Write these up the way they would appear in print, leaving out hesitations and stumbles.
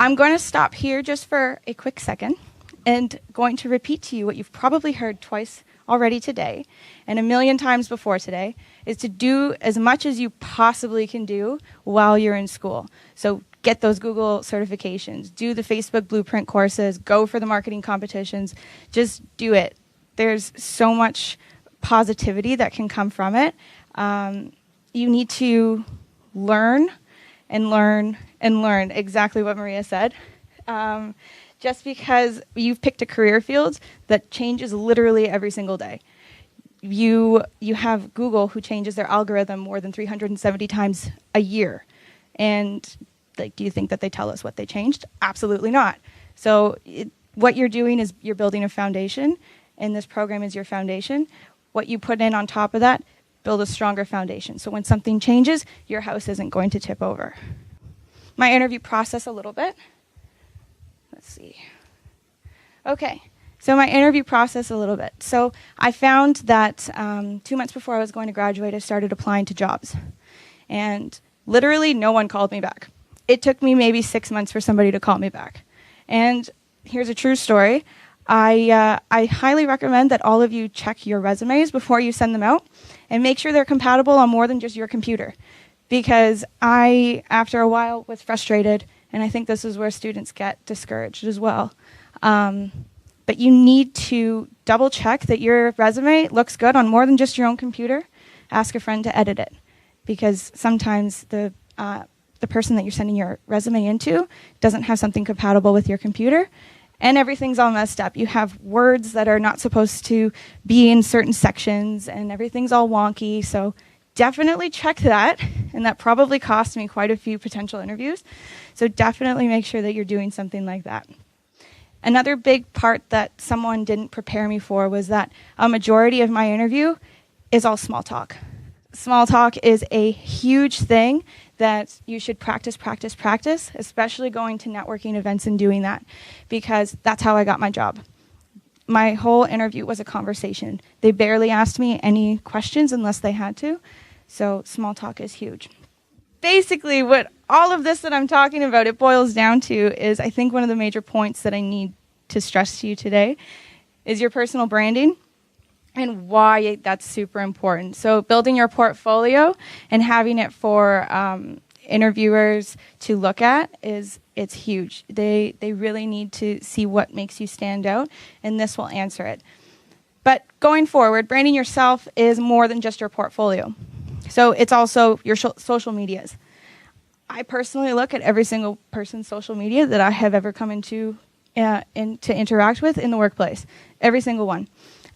I'm going to stop here just for a quick second and going to repeat to you what you've probably heard twice already today and a million times before today, is to do as much as you possibly can do while you're in school. So get those Google certifications, do the Facebook Blueprint courses, go for the marketing competitions, just do it. There's so much positivity that can come from it. You need to learn and learn and learn, exactly what Maria said. Just because you've picked a career field that changes literally every single day. You have Google, who changes their algorithm more than 370 times a year. And do you think that they tell us what they changed? Absolutely not. So what you're doing is you're building a foundation, and this program is your foundation. What you put in on top of that, build a stronger foundation. So when something changes, your house isn't going to tip over. My interview process a little bit. Let's see. Okay, so my interview process a little bit. So I found that 2 months before I was going to graduate, I started applying to jobs. And literally no one called me back. It took me maybe 6 months for somebody to call me back. And here's a true story. I highly recommend that all of you check your resumes before you send them out and make sure they're compatible on more than just your computer. Because I, after a while, was frustrated, and I think this is where students get discouraged as well. But you need to double check that your resume looks good on more than just your own computer. Ask a friend to edit it, because sometimes the person that you're sending your resume into doesn't have something compatible with your computer, and everything's all messed up. You have words that are not supposed to be in certain sections, and everything's all wonky. So definitely check that, and that probably cost me quite a few potential interviews. So definitely make sure that you're doing something like that. Another big part that someone didn't prepare me for was that a majority of my interview is all small talk. Small talk is a huge thing that you should practice, especially going to networking events and doing that, because that's how I got my job. My whole interview was a conversation. They barely asked me any questions unless they had to. So small talk is huge. Basically, what all of this that I'm talking about, it boils down to is, I think one of the major points that I need to stress to you today is your personal branding and why that's super important. So building your portfolio and having it for interviewers to look at it's huge. They really need to see what makes you stand out, and this will answer it. But going forward, branding yourself is more than just your portfolio. So it's also your social medias. I personally look at every single person's social media that I have ever come to interact with in the workplace. Every single one.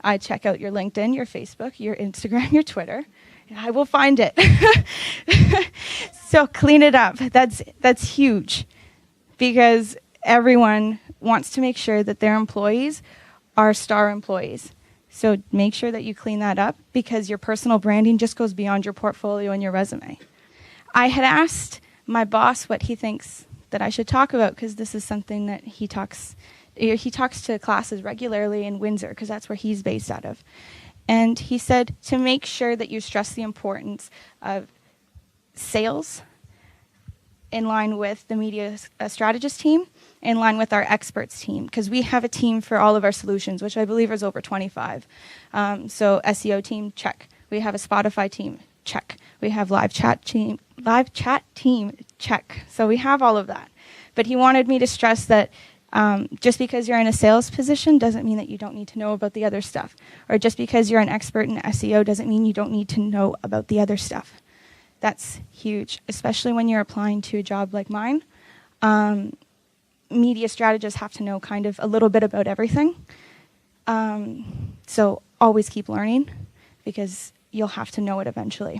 I check out your LinkedIn, your Facebook, your Instagram, your Twitter, and I will find it. So clean it up. That's huge, because everyone wants to make sure that their employees are star employees. So make sure that you clean that up, because your personal branding just goes beyond your portfolio and your resume. I had asked my boss what he thinks that I should talk about, because this is something that he talks to classes regularly in Windsor, because that's where he's based out of. And he said to make sure that you stress the importance of sales in line with the media strategist team, in line with our experts team, because we have a team for all of our solutions, which I believe is over 25. So SEO team, check. We have a Spotify team, check. We have live chat team, check. So we have all of that. But he wanted me to stress that just because you're in a sales position doesn't mean that you don't need to know about the other stuff. Or just because you're an expert in SEO doesn't mean you don't need to know about the other stuff. That's huge, especially when you're applying to a job like mine. Media strategists have to know kind of a little bit about everything. So always keep learning, because you'll have to know it eventually.